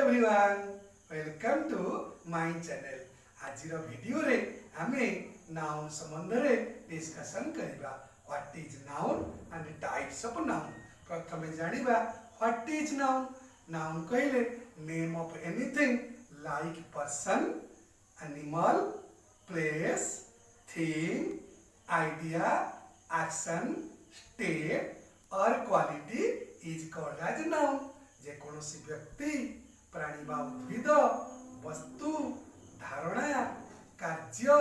Everyone welcome to my channel. आज video रे हमें नाउन संबंध रे डिस्कशन करिबा। What is noun and types of noun. प्रथमे जानिबा व्हाट इज नाउन। नाउन कहले name of anything like person, animal, place, thing, idea, action, state or quality is called as noun. जे कौनसी व्यक्ति, प्राणी बा उद्भिद, वस्तु, धारणा, कार्य,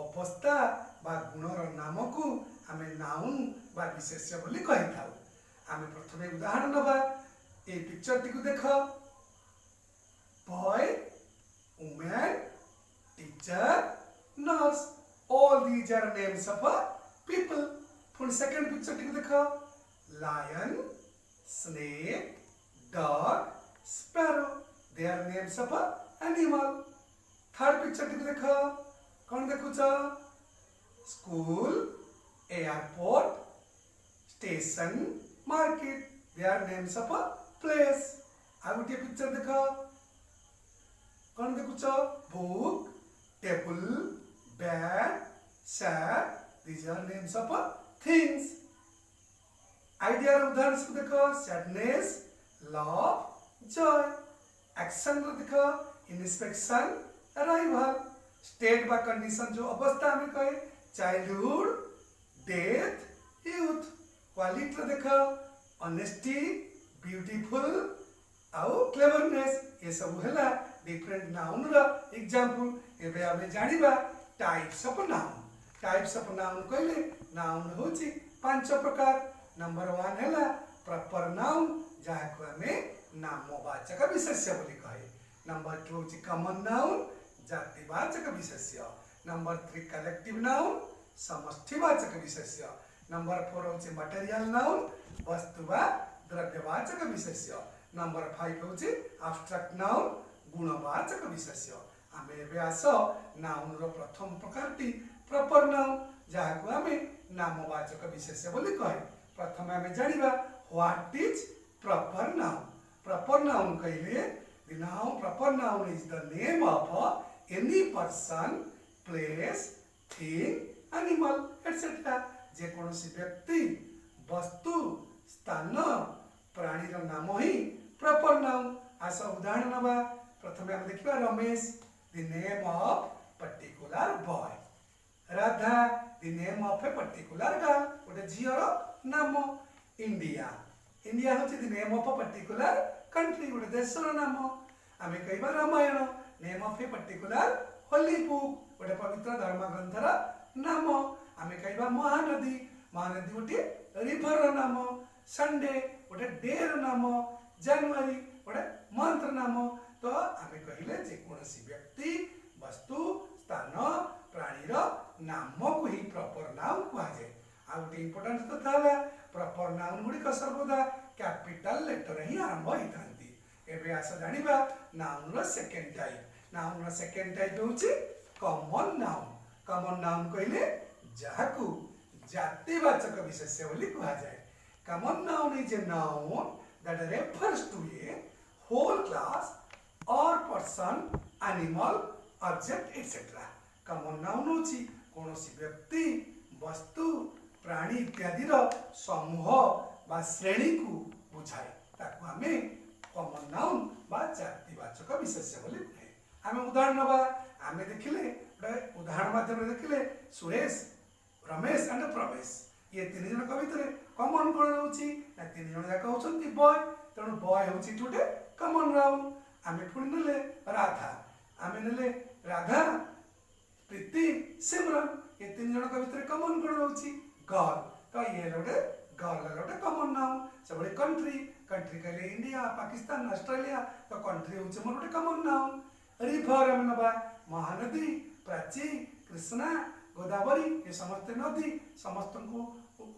अवस्था बा गुणर नाम को आमे नाउन बा विशेष्य बोली कहि थाउ। आमे प्रथमे उदाहरण नबा। ए पिक्चर टी को देखो। Boy, women, teacher, nurse, all these are names of people. फिर सेकंड पिक्चर टी को देखो। Lion, snake, dog, sparrow, they are names of animal. Third picture टी देखो। कौन देखुच? School, airport, station, market, they are names of place. आ गोटे पिक्चर देखो। कौन देखुच? Book, table, bed, chair, these are names of things. Idea उदाहरण से देखो। Sadness, love, joy. एक्शन रो देखो। Inspection, arrival. स्टेट बा कंडीशन जो अवस्था हमें कहे। Childhood, death, youth. क्वालिटी रो देखो। ऑनेस्टी, ब्यूटीफुल आउ क्लेवरनेस। ये सब हैला डिफरेंट नाउन रो एग्जांपल। एबे हमें जानिबा types of noun. Types of noun कहले नाउन होची पांच प्रकार। नंबर 1 हैला प्रॉपर नाउन, जहाँ को हमें नामवाचक विशेष्य बोली कहे। नंबर 2 होची कॉमन नाउन, जातिवाचक विशेष्य। नंबर 3 कलेक्टिव नाउन, समष्टिवाचक विशेष्य। नंबर 4 होची मटेरियल नाउन, वस्तु वा द्रव्यवाचक विशेष्य। नंबर 5 होची एब्स्ट्रैक्ट नाउन, गुणवाचक विशेष्य। आमे एबे आसो नाउन रो प्रथम प्रकारटी प्रॉपर नाउन, जहाँ को हमें नामवाचक विशेष्य बोली कहे। प्रथम हमें जानिबा what is proper noun. Proper noun कहले the noun proper noun is the name of any person, place, thing, animal, etc. जे कौनसी व्यक्ति, वस्तु, स्थान, प्राणी रो नाम ही प्रॉपर नाउन। आस उदाहरण नबा। प्रथमे हम देखिबा Ramesh, the name of particular boy। Radha, the name of a particular girl, गोटे झियर नाम। इंडिया, इंडिया होची the name of a particular country, गोटे देशर नाम। आमे कहबा Ramayana, name of a particular holy book, गोटे पवित्र धर्म ग्रंथर नाम। आमे कहबा महानदी, महानदी गोटे रिवर नाम। संडे गोटे डे र नाम। जनवरी गोटे मंथ नाम। तो आमे कहिले जे कोनसी व्यक्ति, वस्तु, स्थान, प्राणी रो नाम को ही प्रॉपर नाउन कहा जाए। आ गोटे इंपोर्टेंट कथा है, प्रॉपर नाउन गुडी सर्वदा कैपिटल लेटर ही आरंभ होइतांती। एबे आसा जानिबा नाउन रो सेकंड टाइप। नाउन रो सेकंड टाइप होची कॉमन नाउन। कॉमन नाउन कहले जाहाकू जातिवाचक विशेष्य बोली कहा जाए। Common noun is a noun that refers to a whole class or person, animal, object etcetera. Common noun होची कोनोसी व्यक्ति, वस्तु, प्राणी इत्यादि रो समूह बा श्रेणी को बुझाए। ताकू हमें कॉमन नाउन बा जातिवाचक विशेष्य बोली कहे। हमें उदाहरण नबा। हमें देखिले उदाहरण माध्यम देखिले सुरेश, रमेश एंड प्रवेश, ये तीन जन भितर कॉमन कोन रहउची ना तीन जन जाक होचंती बॉय। तेणु बॉय होची टुडे कॉमन नाउन। हमें पुणी नेले राधा, हमें नेले राधा, प्रीति, सिमरन, ये तीन जन भितर कॉमन कोन रहउची गर्ल। तो ये रोटे गर्ल रोटे कॉमन नाउन। सब कंट्री, कंट्री कहले इंडिया, पाकिस्तान, ऑस्ट्रेलिया, तो कंट्री होची मोर रोटे कॉमन नाउन। रिवर हम नबा। महानदी, प्राची, कृष्णा, गोदावरी, ये समस्त नदी, समस्त को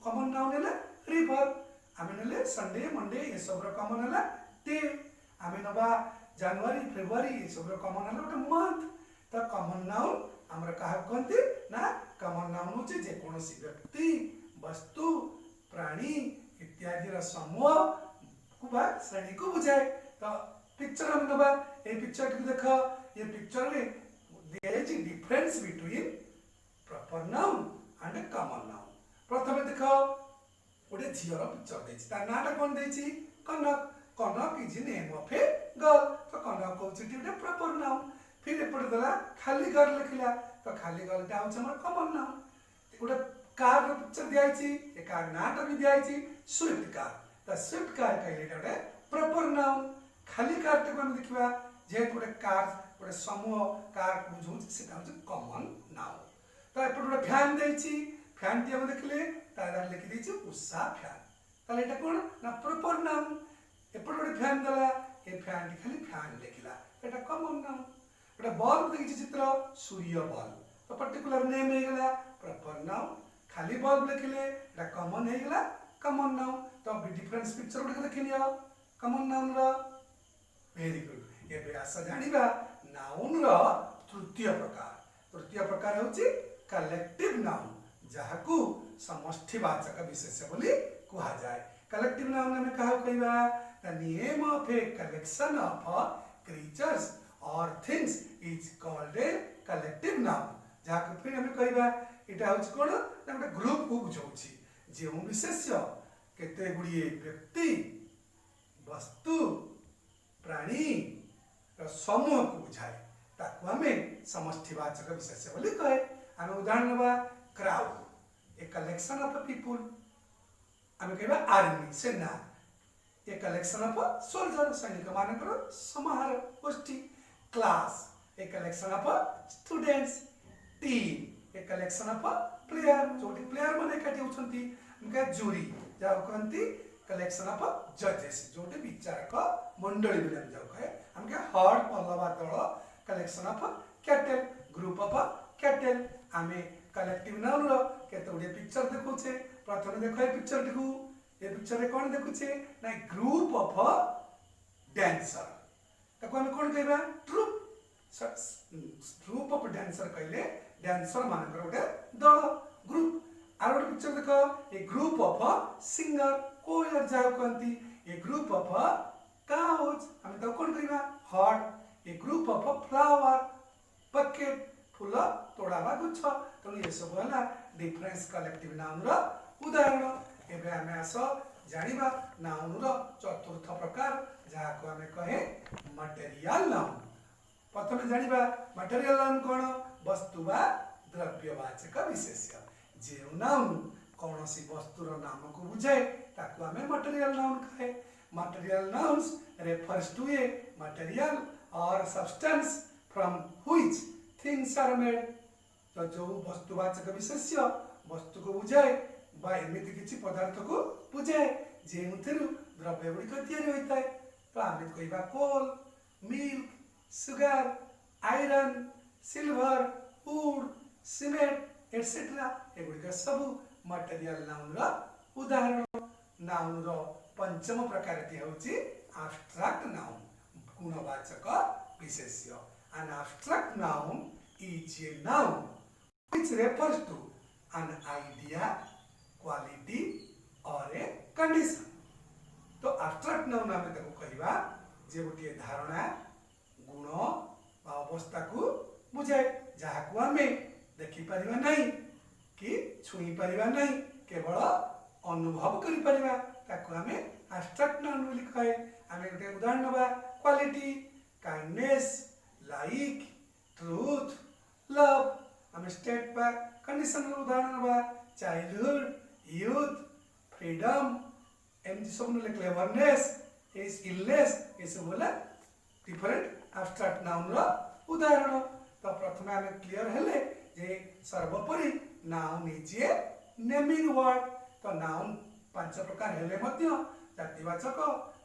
कॉमन नाउन है रिवर। आमे नेले संडे, मंडे, ये सब रो कॉमन है डे। आमे नबा जनवरी, फरवरी, ये सब रो कॉमन है गोटे मंथ। तो कॉमन नाउन हमर काहा कहते ना, कॉमन नाउन होची जे कोनोसी व्यक्ति, वस्तु, प्राणी इत्यादि रो समूह को बा श्रेणी को बुझाए। तो पिक्चर हम नबा ए पिक्चर को देख ये पिक्चर रे there is difference between proper noun and common noun. प्रथम देख गोटे झीर पिक्चर देछि तार नाटा कोन देछि Kanak. Kanak is name of a girl तो कनक होछि गोटे प्रॉपर नाउन। फिर एपटे देला खाली घर लिखला तो खाली घरटा होछि हमर कॉमन नाउन। गोटे कार रो पिक्चर दियाछि ए कार नाटा भी दियाछि स्विफ्ट कार तो स्विफ्ट कार कहले गोटे प्रॉपर नाउन। खाली कार को हम देखिबा जे गोटे कार गोटे समूह कार बुझौछि सेटा होछि कॉमन नाउन। तो एपटे गोटे फैन देछि फैन टी हम देखले तार लिखि देछि उषा फैन ताले एटा कोन ना प्रॉपर नाउन। एपटे गोटे फैन देला ए फैन टी खाली फैन लिखला एटा कॉमन नाउन। गोटे बल्ब देखि चित्र सूर्य बल्ब तो पर्टिकुलर नेम हे गेला प्रॉपर नाउन। खाली बल्ब लिखले एटा कॉमन हे गेला कॉमन नाउन। तो डिफरेंस पिक्चर गुड देखिनियो कॉमन नाउन रो वेरी गुड। एबे आसा जानिबा नाउन रो तृतीय प्रकार। तृतीय प्रकार होछि कलेक्टिव नाउन जाहाकू समष्टिवाचक विशेष्य बोली कुहा जाय। कलेक्टिव नाउन में कहा कहबा the name of a collection of creatures or things is called a collective noun. जाहाकू फिर हम कहबा एटा होछि कोन ना गोटे ग्रुप को बुझौछि जे विशेष्य केते गुड़िए व्यक्ति वस्तु प्राणी समूह को बुझाए ताकू हमें समष्टिवाचक विशेष्य बोली कहे। आम उदाहरण नवा crowd A collection of people आम कहबा आर्मी सेना ए कलेक्शन ऑफ सोल्जर सैनिक मानकर समाहार गोष्ठी। Class A collection of students. Team A collection of player जो प्लेयर माने काटी होछंती हमका जूरी जाओ कहंती कलेक्शन ऑफ जजेस जोटे विचारक मंडली बोले हम जाओ कहे हमके हर्ड पल्लवा दल collection of cattle group of cattle. आमे कलेक्टिव नाउन रो केते गुडे पिक्चर देखुछे। प्रथम देखो ए पिक्चर देखु ए पिक्चर रे कोन देखुछे ना ग्रुप ऑफ डांसर ताको हम कोन कहबा ट्रुप। ग्रुप ऑफ डांसर कहले डांसर मानकर गोटे दल ग्रुप। आर गोटे पिक्चर देखो a group of singer choir जाओ कहंती ए ग्रुप ऑफ काउज हम तो कोन कहबा herd. A group of flower bouquet फूल तोड़ावा गुच्छ। तो ये सब हला डिफरेंस कलेक्टिव नाउन रो उदाहरण। एबे हमें आस जानिबा नाउन रो चतुर्थ प्रकार जाको हमें कहे मटेरियल नाउन। प्रथम जानिबा मटेरियल नाउन कोन वस्तु बा द्रव्यवाचक विशेष्य जे नाउन कौनसी वस्तुर नाम को बुझाए ताकू हमें मटेरियल नाउन कहे। Material nouns refers to a material or substance from which things are made. तो जो वस्तुवाचक विशेष्य वस्तु को बुझाए बा एमिति किछि पदार्थ को बुझाए जेउथिरु द्रव्य गुड़िक तैयारी होइताय। तो आमे कहबा coal milk sugar iron silver wood cement etcetera एगुड़िक सब मटेरियल नाउन रो उदाहरण। नाउन रो पंचम प्रकार होछि एब्स्ट्रैक्ट नाउन गुणवाचक विशेष्य। An abstract noun is a noun which refers to an idea, quality or a condition. तो abstract noun आमे ताको कहबा जे गोटे धारणा गुण बा अवस्था को बुझाए जहाको आमे देखि परिबा नहीं कि छुई परिबा नहीं केवल अनुभव करि परिबा ताको आमे abstract noun बोली कहे। आमे गोटे उदाहरण नबा quality kindness like truth love. हम स्टेट पर कंडीशन उदाहरण बा चाइल्डहुड यूथ फ्रीडम एमती सब ने क्लेवरनेस इज इलनेस ये सब बोला डिफरेंट एब्स्ट्रैक्ट नाउन रो उदाहरण। तो प्रथम हम क्लियर हेले जे सर्वोपरि noun is A naming word. तो नाउन पांच प्रकार हेले मध्य जातिवाचक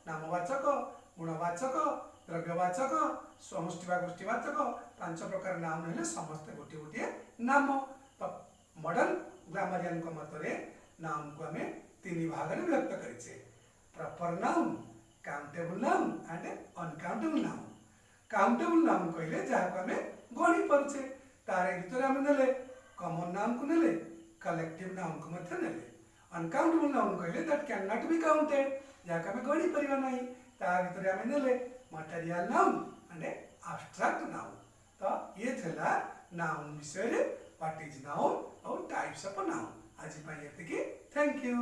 नामवाचक गुणवाचक द्रव्यवाचक समष्टिवाचक पांच प्रकार नाउन हेले समस्त गोटे गोटे नाम। तो मॉडर्न ग्रामरियन को मतरे नाउन को हमें तीन भाग में व्यक्त करिछे proper noun countable noun and uncountable noun. Countable noun कहले जाको हमें गणी परछे तारे भीतर हम नेले कॉमन नाउन को नेले कलेक्टिव नाउन को मत नेले। अनकाउंटेबल नाउन कहले that can not be counted जाको हमें गणी परिबा नहीं तार भीतर हम नेले मटेरियल नाउन माने एब्स्ट्रैक्ट नाउन तो ये थला नाउन विषय व्हाट इज नाउन और टाइप्स ऑफ नाउन आज पाई एतिकी थैंक यू।